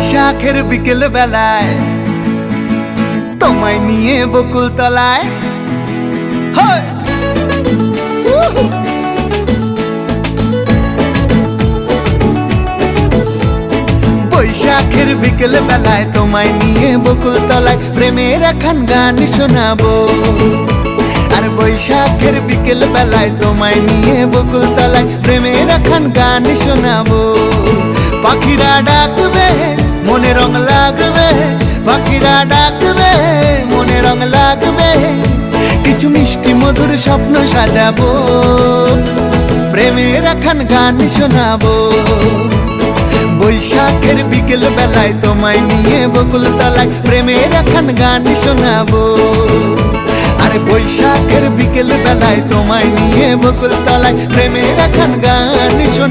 বৈশাখের বিকেল বেলায় তোমায় নিয়ে বকুল তলায় বৈশাখের বিকেল বেলায় তোমায় নিয়ে বকুল তলায় প্রেমের একখান গান শোনাবো। আর বৈশাখের বিকেল বেলায় তোমায় নিয়ে বকুল তলায় প্রেমের একখান গান শোনাবো। পাখিরা ডাকবে মনে রং লাগবে, পাখিরা ডাকবে মনে রং লাগবে, কিছু মিষ্টি মধুর স্বপ্ন সাজাবো, প্রেমের একখান গান শোনাবো। বৈশাখের বিকেল বেলায় তোমায় নিয়ে বকুল তলায় প্রেমের একখান গান শোনাবো। আর বৈশাখের বিকেল বেলায় তোমায় নিয়ে বকুল তলায় প্রেমের একখান গান শোনাবো।